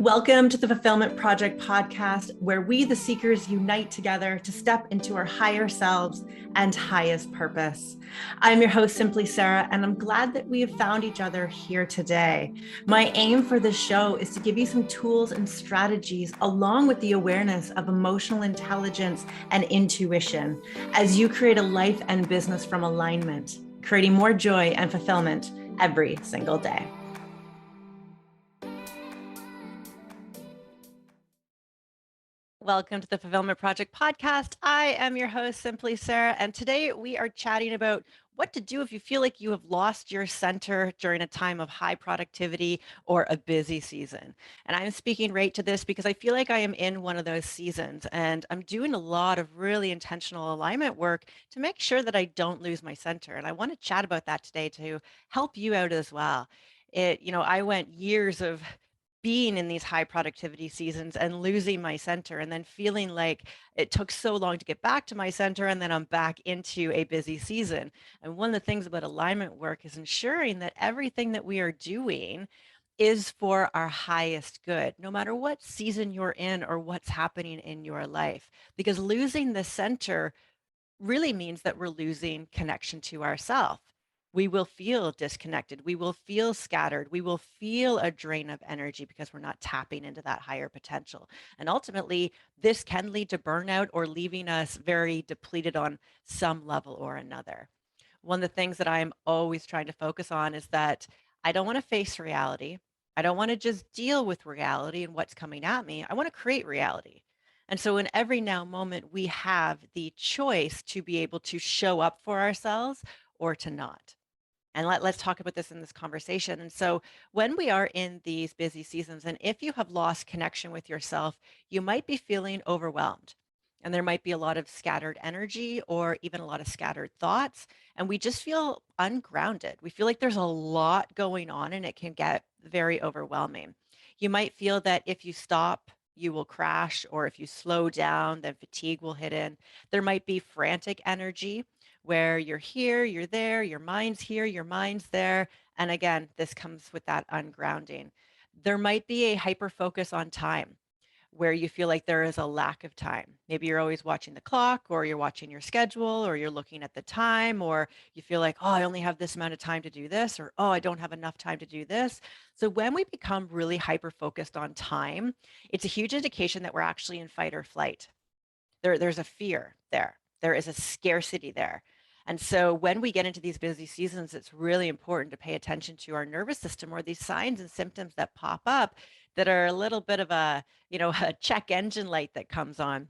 Welcome to the Fulfillment Project podcast, where we, the seekers, unite together to step into our higher selves and highest purpose. I'm your host, Simply Sarah, and I'm glad that we have found each other here today. My aim for this show is to give you some tools and strategies, along with the awareness of emotional intelligence and intuition, as you create a life and business from alignment, creating more joy and fulfillment every single day. Welcome to the Fulfillment Project podcast. I am your host, Simply Sarah, and today we are chatting about what to do if you feel like you have lost your center during a time of high productivity or a busy season. And I'm speaking right to this because I feel like I am in one of those seasons, and I'm doing a lot of really intentional alignment work to make sure that I don't lose my center. And I want to chat about that today to help you out as well. I went years of being in these high productivity seasons and losing my center and then feeling like it took so long to get back to my center and then I'm back into a busy season. And one of the things about alignment work is ensuring that everything that we are doing is for our highest good, no matter what season you're in or what's happening in your life. Because losing the center really means that we're losing connection to ourselves. We will feel disconnected. We will feel scattered. We will feel a drain of energy because we're not tapping into that higher potential. And ultimately, this can lead to burnout or leaving us very depleted on some level or another. One of the things that I'm always trying to focus on is that I don't want to face reality. I don't want to just deal with reality and what's coming at me. I want to create reality. And so, in every now moment, we have the choice to be able to show up for ourselves or to not. And let's talk about this in this conversation. And so, when we are in these busy seasons, and if you have lost connection with yourself, you might be feeling overwhelmed. And there might be a lot of scattered energy or even a lot of scattered thoughts. And we just feel ungrounded. We feel like there's a lot going on and it can get very overwhelming. You might feel that if you stop, you will crash, or if you slow down, then fatigue will hit in. There might be frantic energy where you're here, you're there, your mind's here, your mind's there. And again, this comes with that ungrounding. There might be a hyper focus on time where you feel like there is a lack of time. Maybe you're always watching the clock, or you're watching your schedule, or you're looking at the time, or you feel like, oh, I only have this amount of time to do this, or oh, I don't have enough time to do this. So when we become really hyper focused on time, it's a huge indication that we're actually in fight or flight. There's a fear there. There is a scarcity there. And so when we get into these busy seasons, it's really important to pay attention to our nervous system or these signs and symptoms that pop up that are a little bit of a, a check engine light that comes on.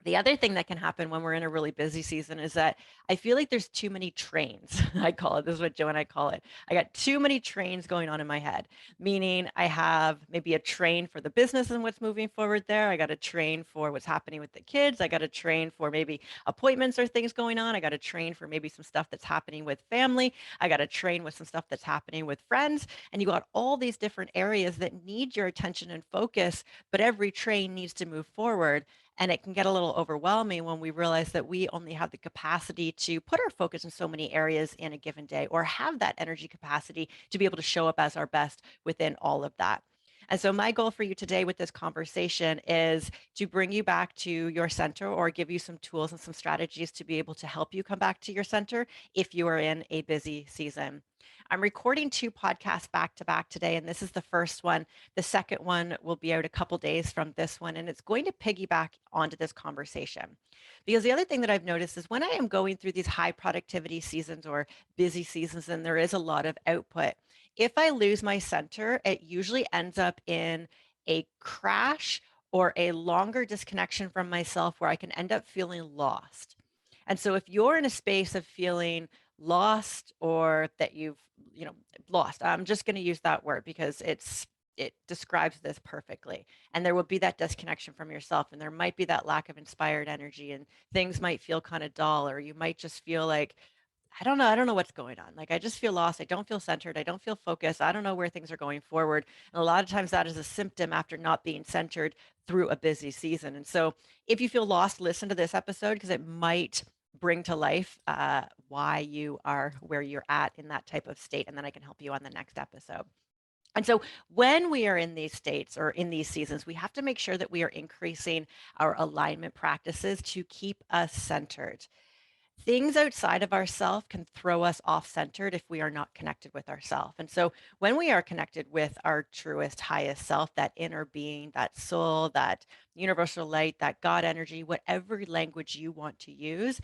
The other thing that can happen when we're in a really busy season is that I feel like there's too many trains. I call it, this is what Joe and I call it. I got too many trains going on in my head, meaning I have maybe a train for the business and what's moving forward there. I got a train for what's happening with the kids. I got a train for maybe appointments or things going on. I got a train for maybe some stuff that's happening with family. I got a train with some stuff that's happening with friends. And you got all these different areas that need your attention and focus, but every train needs to move forward. And it can get a little overwhelming when we realize that we only have the capacity to put our focus in so many areas in a given day, or have that energy capacity to be able to show up as our best within all of that. And so, my goal for you today with this conversation is to bring you back to your center, or give you some tools and some strategies to be able to help you come back to your center if you are in a busy season. I'm recording two podcasts back to back today, and this is the first one. The second one will be out a couple days from this one, and it's going to piggyback onto this conversation. Because the other thing that I've noticed is when I am going through these high productivity seasons or busy seasons, and there is a lot of output, if I lose my center, it usually ends up in a crash or a longer disconnection from myself where I can end up feeling lost. And so if you're in a space of feeling lost, or that you've, you know, lost, I'm just going to use that word because it describes this perfectly. And there will be that disconnection from yourself, and there might be that lack of inspired energy, and things might feel kind of dull, or you might just feel like, I don't know what's going on. Like, I just feel lost. I don't feel centered. I don't feel focused. I don't know where things are going forward. And a lot of times that is a symptom after not being centered through a busy season. And so if you feel lost, listen to this episode because it might bring to life why you are where you're at in that type of state. And then I can help you on the next episode. And so when we are in these states or in these seasons, we have to make sure that we are increasing our alignment practices to keep us centered. Things outside of ourself can throw us off centered if we are not connected with ourself. And so when we are connected with our truest, highest self, that inner being, that soul, that universal light, that God energy, whatever language you want to use,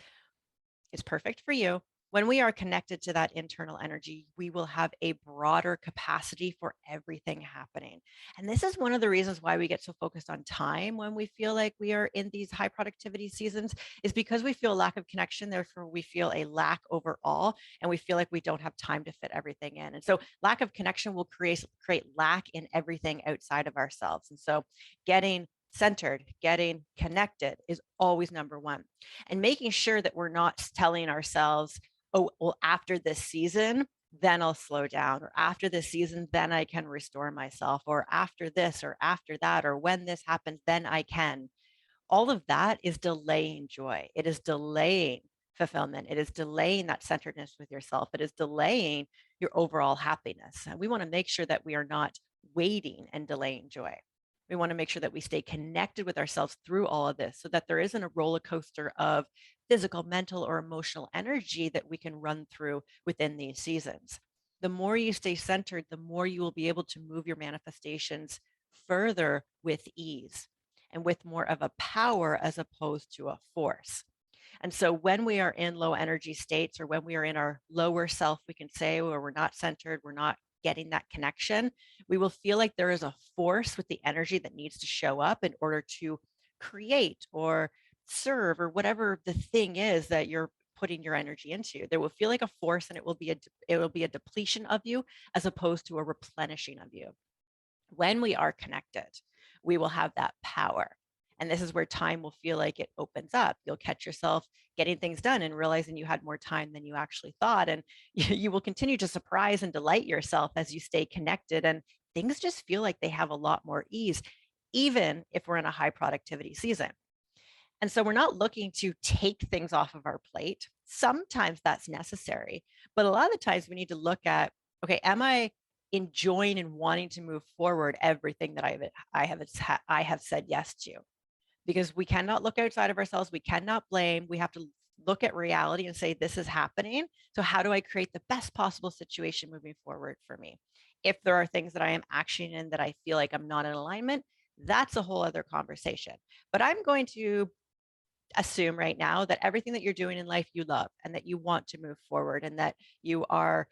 is perfect for you. When we are connected to that internal energy, we will have a broader capacity for everything happening. And this is one of the reasons why we get so focused on time when we feel like we are in these high productivity seasons, is because we feel a lack of connection. Therefore, we feel a lack overall, and we feel like we don't have time to fit everything in. And so, lack of connection will create lack in everything outside of ourselves. And so, getting centered, getting connected is always number one, and making sure that we're not telling ourselves, oh, well, after this season, then I'll slow down, or after this season, then I can restore myself, or after this, or after that, or when this happens, then I can. All of that is delaying joy. It is delaying fulfillment. It is delaying that centeredness with yourself. It is delaying your overall happiness. And we want to make sure that we are not waiting and delaying joy. We want to make sure that we stay connected with ourselves through all of this so that there isn't a roller coaster of physical, mental, or emotional energy that we can run through within these seasons. The more you stay centered, the more you will be able to move your manifestations further with ease and with more of a power as opposed to a force. And so when we are in low energy states, or when we are in our lower self, we can say, where we're not centered, we're not getting that connection, we will feel like there is a force with the energy that needs to show up in order to create or serve or whatever the thing is that you're putting your energy into. There will feel like a force, and it will be a depletion of you as opposed to a replenishing of you. When we are connected, we will have that power. And this is where time will feel like it opens up. You'll catch yourself getting things done and realizing you had more time than you actually thought. And you will continue to surprise and delight yourself as you stay connected. And things just feel like they have a lot more ease, even if we're in a high productivity season. And so we're not looking to take things off of our plate. Sometimes that's necessary, but a lot of the times we need to look at, okay, am I enjoying and wanting to move forward everything that I have said yes to? Because we cannot look outside of ourselves. We cannot blame. We have to look at reality and say, this is happening. So how do I create the best possible situation moving forward for me? If there are things that I am actioning in that I feel like I'm not in alignment, that's a whole other conversation. But I'm going to assume right now that everything that you're doing in life you love, and that you want to move forward, and that you are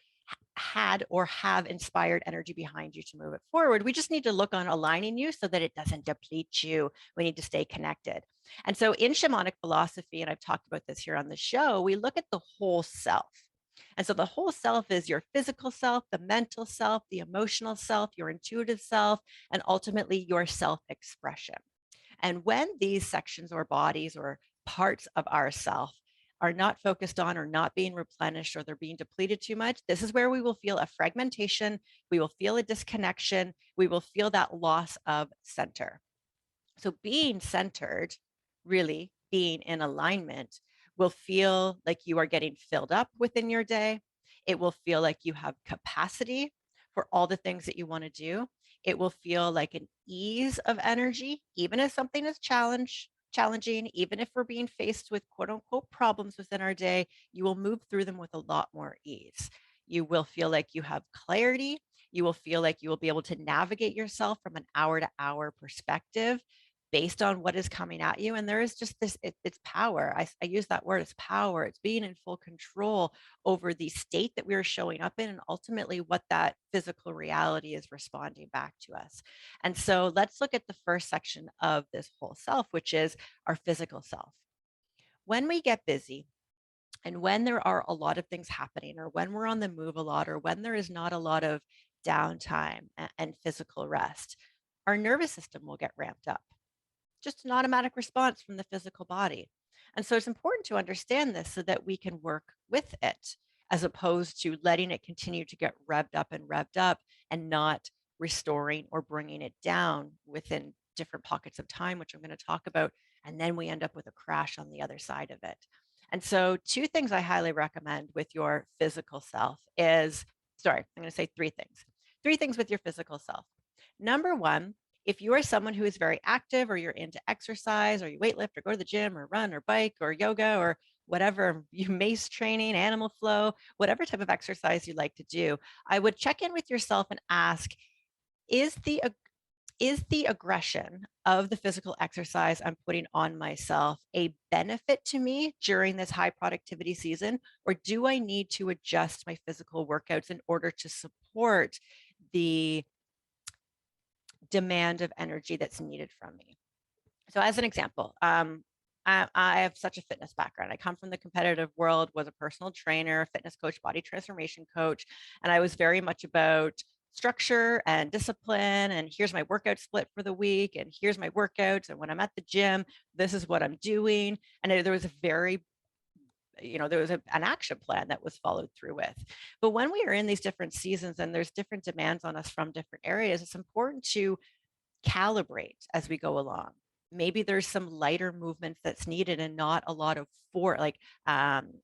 had or have inspired energy behind you to move it forward. We just need to look on aligning you so that it doesn't deplete you. We need to stay connected. And so in shamanic philosophy, and I've talked about this here on the show, we look at the whole self. And so the whole self is your physical self, the mental self, the emotional self, your intuitive self, and ultimately your self expression. And when these sections or bodies or parts of ourself are not focused on, or not being replenished, or they're being depleted too much, this is where we will feel a fragmentation. We will feel a disconnection. We will feel that loss of center. So being centered, really being in alignment, will feel like you are getting filled up within your day. It will feel like you have capacity for all the things that you want to do. It will feel like an ease of energy, even if something is challenging, even if we're being faced with quote unquote problems within our day, you will move through them with a lot more ease. You will feel like you have clarity. You will feel like you will be able to navigate yourself from an hour to hour perspective based on what is coming at you. And there is just it's power. I use that word, it's power. It's being in full control over the state that we are showing up in, and ultimately what that physical reality is responding back to us. And so let's look at the first section of this whole self, which is our physical self. When we get busy, and when there are a lot of things happening, or when we're on the move a lot, or when there is not a lot of downtime and physical rest, our nervous system will get ramped up, just an automatic response from the physical body. And so it's important to understand this so that we can work with it, as opposed to letting it continue to get revved up and not restoring or bringing it down within different pockets of time, which I'm going to talk about. And then we end up with a crash on the other side of it. And so, two things I highly recommend with your physical self is, sorry, I'm going to say three things. Three things with your physical self. Number one, if you are someone who is very active or you're into exercise or you weightlift or go to the gym or run or bike or yoga or whatever, you mace training, animal flow, whatever type of exercise you like to do, I would check in with yourself and ask, is the aggression of the physical exercise I'm putting on myself a benefit to me during this high productivity season? Or do I need to adjust my physical workouts in order to support the demand of energy that's needed from me? So, as an example, I have such a fitness background. I come from the competitive world, was a personal trainer, fitness coach, body transformation coach, and I was very much about structure and discipline. And here's my workout split for the week, and here's my workouts. And when I'm at the gym, this is what I'm doing. And there was a very there was an action plan that was followed through with. But when we are in these different seasons and there's different demands on us from different areas, it's important to calibrate as we go along. Maybe there's some lighter movements that's needed and not a lot of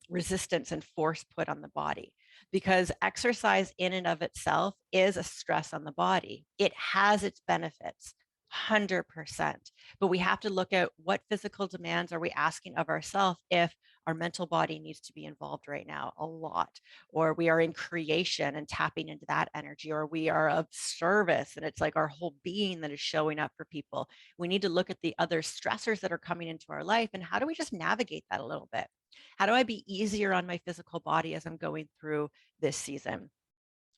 resistance and force put on the body, because exercise in and of itself is a stress on the body. It has its benefits. 100%. But we have to look at what physical demands are we asking of ourselves if our mental body needs to be involved right now a lot, or we are in creation and tapping into that energy, or we are of service and it's like our whole being that is showing up for people. We need to look at the other stressors that are coming into our life and how do we just navigate that a little bit? How do I be easier on my physical body as I'm going through this season?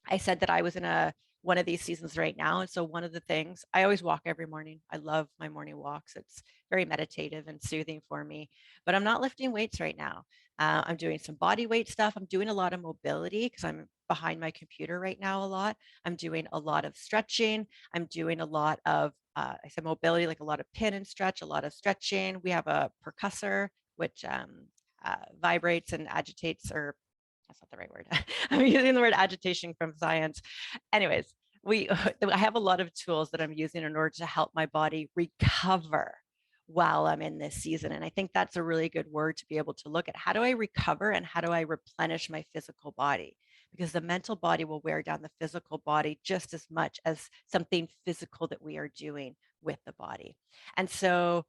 I said that I was in one of these seasons right now. And so one of the things, I always walk every morning. I love my morning walks. It's very meditative and soothing for me. But I'm not lifting weights right now. I'm doing some body weight stuff. I'm doing a lot of mobility because I'm behind my computer right now a lot. I'm doing a lot of stretching. I'm doing a lot of I said mobility, like a lot of pin and stretch, a lot of stretching. We have a percussor which vibrates and agitates, or that's not the right word. I'm using the word agitation from science. Anyways, I have a lot of tools that I'm using in order to help my body recover while I'm in this season. And I think that's a really good word to be able to look at. How do I recover and how do I replenish my physical body? Because the mental body will wear down the physical body just as much as something physical that we are doing with the body. And so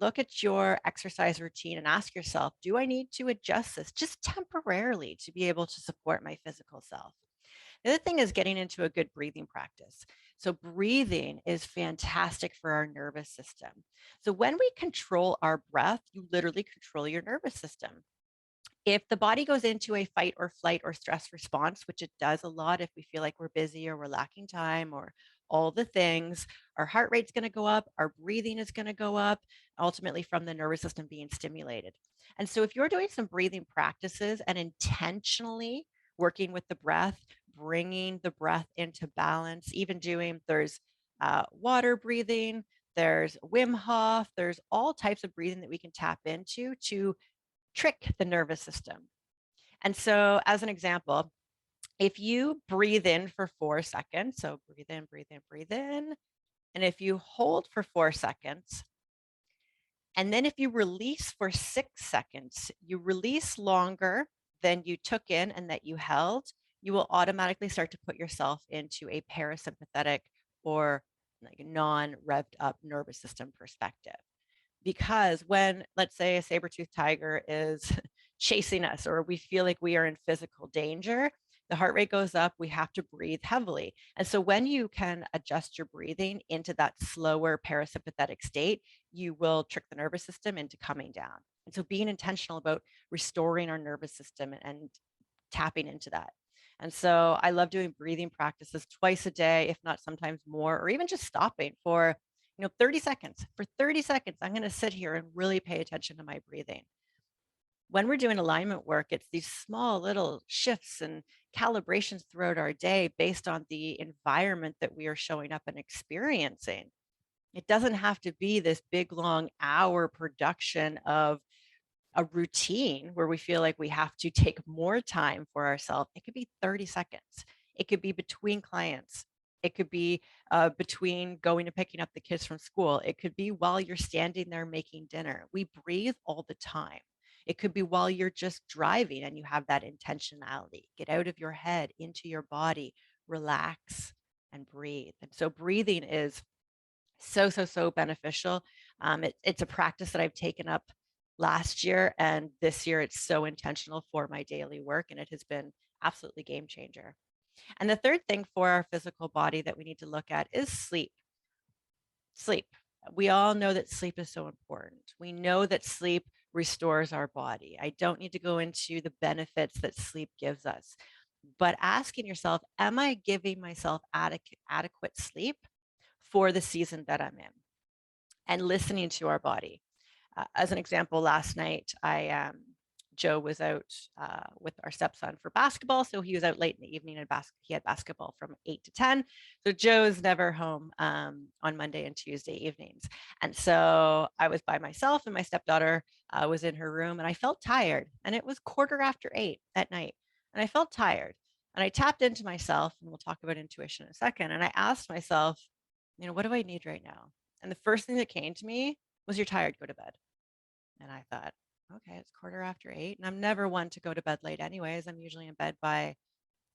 look at your exercise routine and ask yourself, do I need to adjust this just temporarily to be able to support my physical self? The other thing is getting into a good breathing practice. So, breathing is fantastic for our nervous system. So, when we control our breath, you literally control your nervous system. If the body goes into a fight or flight or stress response, which it does a lot if we feel like we're busy or we're lacking time or all the things, our heart rate's going to go up, our breathing is going to go up, ultimately from the nervous system being stimulated. And so, if you're doing some breathing practices and intentionally working with the breath, bringing the breath into balance, even there's water breathing, there's Wim Hof, there's all types of breathing that we can tap into to trick the nervous system. And so, as an example, if you breathe in for 4 seconds, so breathe in, breathe in, breathe in, and if you hold for 4 seconds, and then if you release for 6 seconds, you release longer than you took in and that you held, you will automatically start to put yourself into a parasympathetic or like a non revved up nervous system perspective. Because when, let's say, a saber-toothed tiger is chasing us or we feel like we are in physical danger, the heart rate goes up, we have to breathe heavily. And so when you can adjust your breathing into that slower parasympathetic state, you will trick the nervous system into coming down. And so being intentional about restoring our nervous system and tapping into that. And so I love doing breathing practices twice a day, if not sometimes more, or even just stopping for 30 seconds. For 30 seconds, I'm going to sit here and really pay attention to my breathing. When we're doing alignment work, it's these small little shifts and calibrations throughout our day based on the environment that we are showing up and experiencing. It doesn't have to be this big, long hour production of a routine where we feel like we have to take more time for ourselves. It could be 30 seconds. It could be between clients. It could be between going and picking up the kids from school. It could be while you're standing there making dinner. We breathe all the time. It could be while you're just driving and you have that intentionality. Get out of your head, into your body, relax, and breathe. And so breathing is so beneficial. It's a practice that I've taken up last year, and this year it's so intentional for my daily work, and it has been absolutely game changer. And the third thing for our physical body that we need to look at is sleep. Sleep. We all know that sleep is so important. We know that sleep restores our body. I don't need to go into the benefits that sleep gives us, but asking yourself, am I giving myself adequate sleep for the season that I'm in? And listening to our body. As an example, last night Joe was out with our stepson for basketball, so he was out late in the evening and he had basketball from 8 to 10. So Joe's never home on Monday and Tuesday evenings, and so I was by myself, and my stepdaughter was in her room, and I felt tired, and it was 8:15 at night, and I felt tired, and I tapped into myself, and we'll talk about intuition in a second, and I asked myself, what do I need right now? And the first thing that came to me was, you're tired, go to bed. And I thought, okay, it's 8:15. And I'm never one to go to bed late anyways. I'm usually in bed by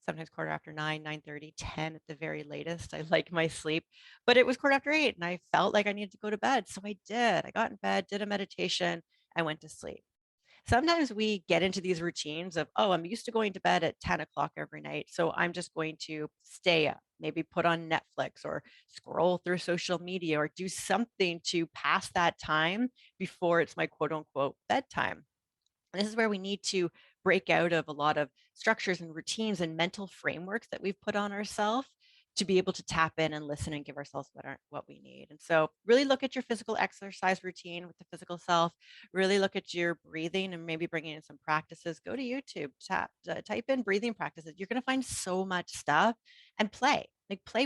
sometimes 9:15, 9:30, 10 at the very latest. I like my sleep, but it was 8:15 and I felt like I needed to go to bed. So I did. I got in bed, did a meditation, and went to sleep. Sometimes we get into these routines of, oh, I'm used to going to bed at 10 o'clock every night. So I'm just going to stay up, maybe put on Netflix or scroll through social media or do something to pass that time before it's my quote unquote bedtime. And this is where we need to break out of a lot of structures and routines and mental frameworks that we've put on ourselves to be able to tap in and listen and give ourselves what we need. And so really look at your physical exercise routine with the physical self, really look at your breathing and maybe bringing in some practices. Go to YouTube, type in breathing practices. You're going to find so much stuff and play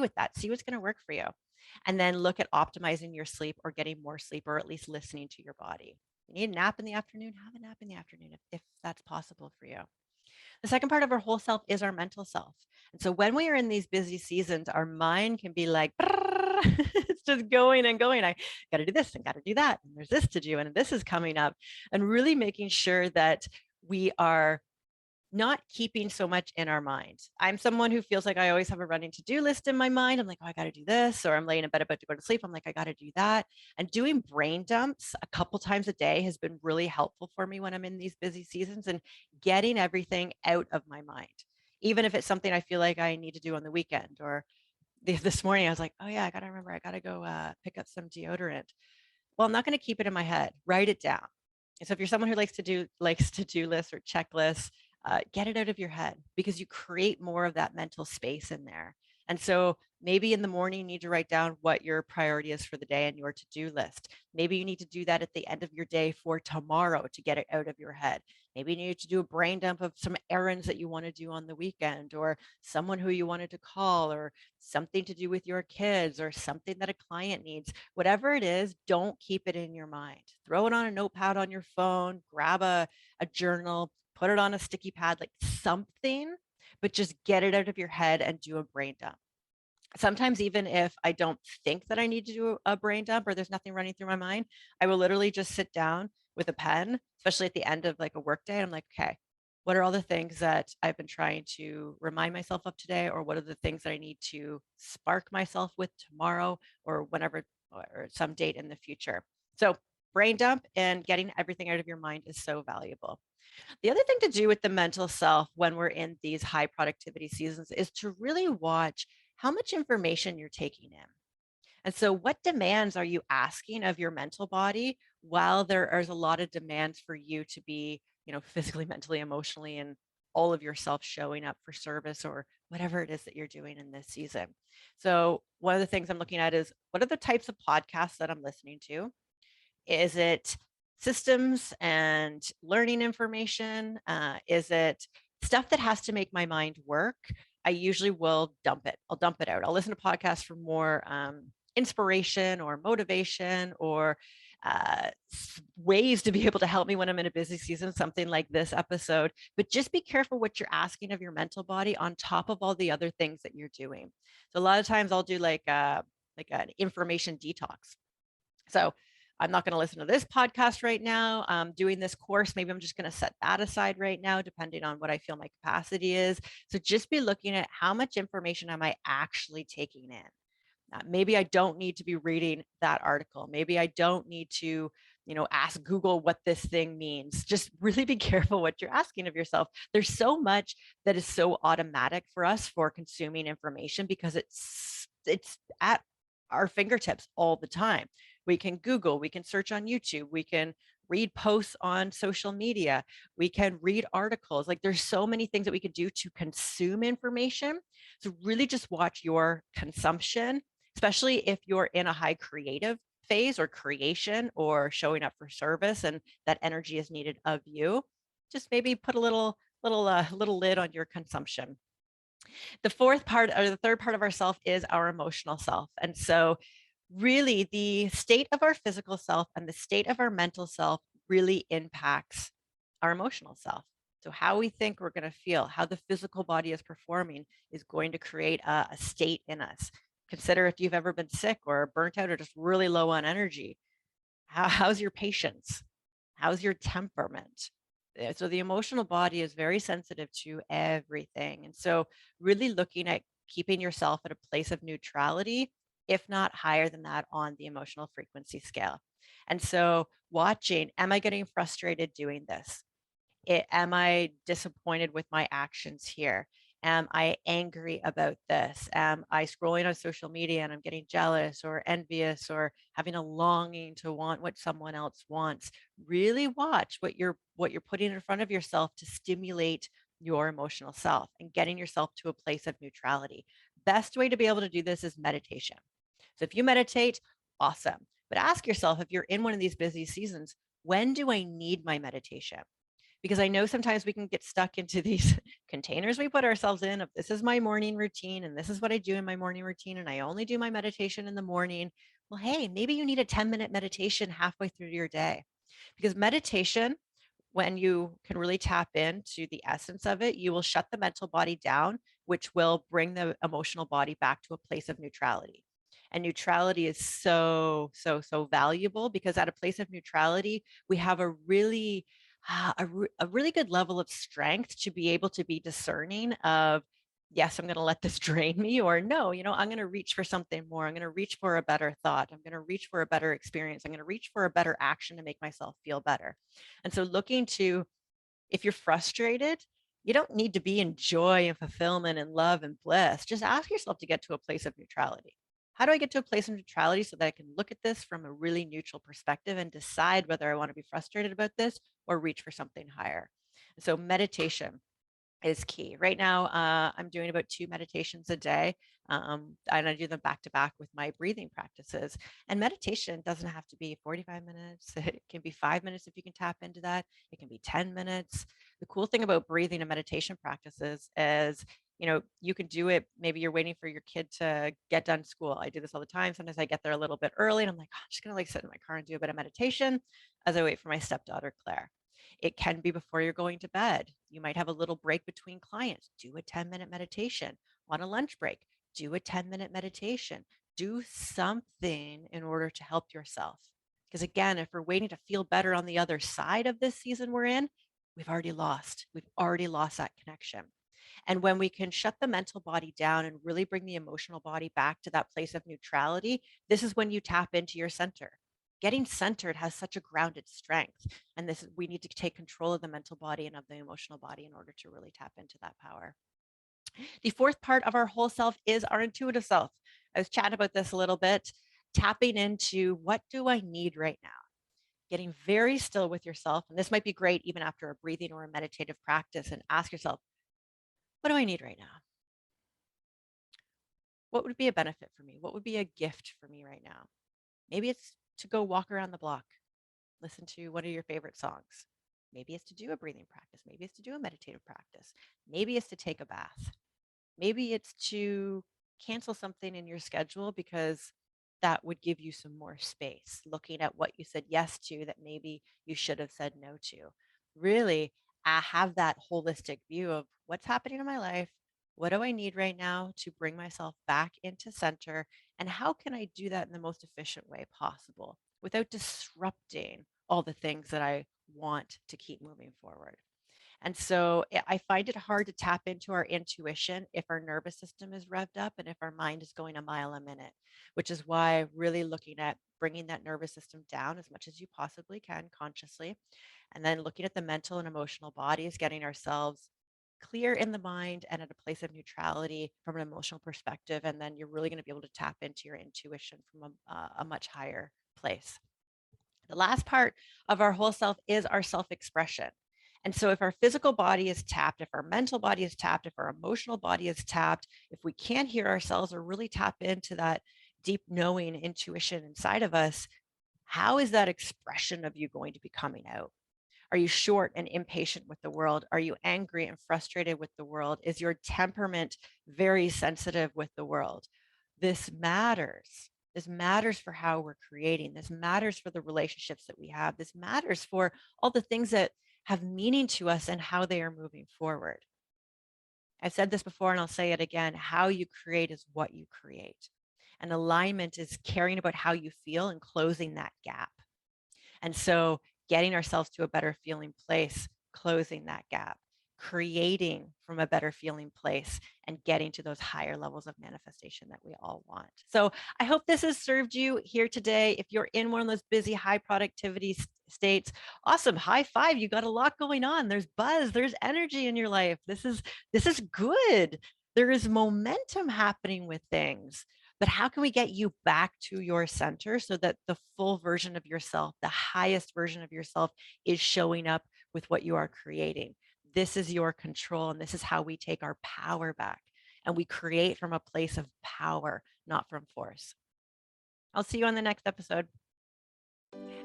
with that. See what's going to work for you. And then look at optimizing your sleep or getting more sleep or at least listening to your body. You need a nap in the afternoon, have a nap in the afternoon if that's possible for you. The second part of our whole self is our mental self. And so when we are in these busy seasons, our mind can be like, it's just going and going. I got to do this and got to do that. And there's this to do. And this is coming up. And really making sure that we are not keeping so much in our mind. I'm someone who feels like I always have a running to-do list in my mind. I'm like, oh, I got to do this, or I'm laying in bed about to go to sleep. I'm like, I got to do that. And doing brain dumps a couple times a day has been really helpful for me when I'm in these busy seasons and getting everything out of my mind. Even if it's something I feel like I need to do on the weekend, or this morning I was like, oh yeah, I got to remember, I got to go pick up some deodorant. Well, I'm not going to keep it in my head. Write it down. And so if you're someone who likes to do lists or checklists, get it out of your head because you create more of that mental space in there. And so maybe in the morning you need to write down what your priority is for the day and your to-do list. Maybe you need to do that at the end of your day for tomorrow to get it out of your head. Maybe you need to do a brain dump of some errands that you want to do on the weekend, or someone who you wanted to call, or something to do with your kids, or something that a client needs. Whatever it is, don't keep it in your mind. Throw it on a notepad on your phone, grab a journal, put it on a sticky pad, like something, but just get it out of your head and do a brain dump. Sometimes, even if I don't think that I need to do a brain dump or there's nothing running through my mind, I will literally just sit down with a pen, especially at the end of like a work day. I'm like, okay, what are all the things that I've been trying to remind myself of today? Or what are the things that I need to spark myself with tomorrow or whenever, or some date in the future? So, brain dump and getting everything out of your mind is so valuable. The other thing to do with the mental self when we're in these high productivity seasons is to really watch how much information you're taking in. And so, what demands are you asking of your mental body while there is a lot of demands for you to be, physically, mentally, emotionally, and all of yourself showing up for service or whatever it is that you're doing in this season? So, one of the things I'm looking at is, what are the types of podcasts that I'm listening to? Is it systems and learning information? Is it stuff that has to make my mind work? I usually will dump it. I'll dump it out. I'll listen to podcasts for more inspiration or motivation or ways to be able to help me when I'm in a busy season, something like this episode. But just be careful what you're asking of your mental body on top of all the other things that you're doing. So a lot of times I'll do like an information detox. So I'm not going to listen to this podcast right now. Doing this course, maybe I'm just going to set that aside right now, depending on what I feel my capacity is. So just be looking at how much information am I actually taking in. Maybe I don't need to be reading that article. Maybe I don't need to, ask Google what this thing means. Just really be careful what you're asking of yourself. There's so much that is so automatic for us for consuming information because it's at our fingertips all the time. We can Google, we can search on YouTube, we can read posts on social media, we can read articles. Like there's so many things that we could do to consume information. So really just watch your consumption, especially if you're in a high creative phase or creation or showing up for service and that energy is needed of you. Just maybe put a little lid on your consumption. The fourth part or the third part of ourself is our emotional self. And so really the state of our physical self and the state of our mental self really impacts our emotional self. So how we think we're going to feel, how the physical body is performing is going to create a state in us. Consider if you've ever been sick or burnt out or just really low on energy. How's your patience? How's your temperament? So the emotional body is very sensitive to everything. And so really looking at keeping yourself at a place of neutrality, if not higher than that on the emotional frequency scale. And so watching, am I getting frustrated doing this? Am I disappointed with my actions here? Am I angry about this? Am I scrolling on social media and I'm getting jealous or envious or having a longing to want what someone else wants? Really watch what you're putting in front of yourself to stimulate your emotional self and getting yourself to a place of neutrality. Best way to be able to do this is meditation. So if you meditate, awesome. But ask yourself, if you're in one of these busy seasons, when do I need my meditation? Because I know sometimes we can get stuck into these containers we put ourselves in of this is my morning routine and this is what I do in my morning routine and I only do my meditation in the morning. Well, hey, maybe you need a 10-minute meditation halfway through your day. Because meditation, when you can really tap into the essence of it, you will shut the mental body down, which will bring the emotional body back to a place of neutrality. And neutrality is so, so, so valuable because at a place of neutrality, we have a really good level of strength to be able to be discerning of, yes, I'm going to let this drain me, or no, I'm going to reach for something more. I'm going to reach for a better thought. I'm going to reach for a better experience. I'm going to reach for a better action to make myself feel better. And so looking to, if you're frustrated, you don't need to be in joy and fulfillment and love and bliss. Just ask yourself to get to a place of neutrality. How do I get to a place of neutrality so that I can look at this from a really neutral perspective and decide whether I want to be frustrated about this or reach for something higher? So meditation is key. Right now, I'm doing about 2 meditations a day, and I do them back to back with my breathing practices. And meditation doesn't have to be 45 minutes. It can be 5 minutes if you can tap into that. It can be 10 minutes. The cool thing about breathing and meditation practices is, you can do it. Maybe you're waiting for your kid to get done school. I do this all the time. Sometimes I get there a little bit early and I'm like, "Oh, I'm just gonna like sit in my car and do a bit of meditation as I wait for my stepdaughter, Claire." It can be before you're going to bed. You might have a little break between clients. Do a 10-minute meditation. On a lunch break, do a 10-minute meditation. Do something in order to help yourself. Because again, if we're waiting to feel better on the other side of this season we're in, we've already lost. We've already lost that connection. And when we can shut the mental body down and really bring the emotional body back to that place of neutrality, this is when you tap into your center. Getting centered has such a grounded strength. And we need to take control of the mental body and of the emotional body in order to really tap into that power. The fourth part of our whole self is our intuitive self. I was chatting about this a little bit, tapping into what do I need right now? Getting very still with yourself. And this might be great even after a breathing or a meditative practice, and ask yourself, what do I need right now? What would be a benefit for me? What would be a gift for me right now? Maybe it's to go walk around the block, listen to one of your favorite songs. Maybe it's to do a breathing practice. Maybe it's to do a meditative practice. Maybe it's to take a bath. Maybe it's to cancel something in your schedule because that would give you some more space, looking at what you said yes to that maybe you should have said no to. Really, I have that holistic view of what's happening in my life. What do I need right now to bring myself back into center? And how can I do that in the most efficient way possible without disrupting all the things that I want to keep moving forward. And so I find it hard to tap into our intuition if our nervous system is revved up and if our mind is going a mile a minute, which is why really looking at bringing that nervous system down as much as you possibly can consciously, and then looking at the mental and emotional bodies, getting ourselves clear in the mind and at a place of neutrality from an emotional perspective. And then you're really going to be able to tap into your intuition from a much higher place. The last part of our whole self is our self expression. And so, if our physical body is tapped, if our mental body is tapped, if our emotional body is tapped, if we can't hear ourselves or really tap into that deep knowing intuition inside of us, how is that expression of you going to be coming out? Are you short and impatient with the world? Are you angry and frustrated with the world? Is your temperament very sensitive with the world? This matters. This matters for how we're creating. This matters for the relationships that we have. This matters for all the things that have meaning to us and how they are moving forward. I've said this before and I'll say it again. How you create is what you create. And alignment is caring about how you feel and closing that gap. And so getting ourselves to a better feeling place, closing that gap, creating from a better feeling place, and getting to those higher levels of manifestation that we all want. So I hope this has served you here today. If you're in one of those busy, high productivity states, awesome, high five. You got a lot going on. There's buzz, there's energy in your life. This is good. There is momentum happening with things. But how can we get you back to your center so that the full version of yourself, the highest version of yourself, is showing up with what you are creating? This is your control, and this is how we take our power back. And we create from a place of power, not from force. I'll see you on the next episode.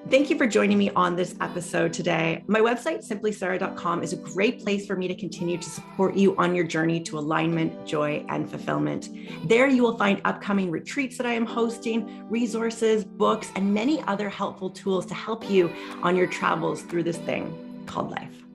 Thank you for joining me on this episode today. My website, simplysarah.com, is a great place for me to continue to support you on your journey to alignment, joy, and fulfillment. There you will find upcoming retreats that I am hosting, resources, books, and many other helpful tools to help you on your travels through this thing called life.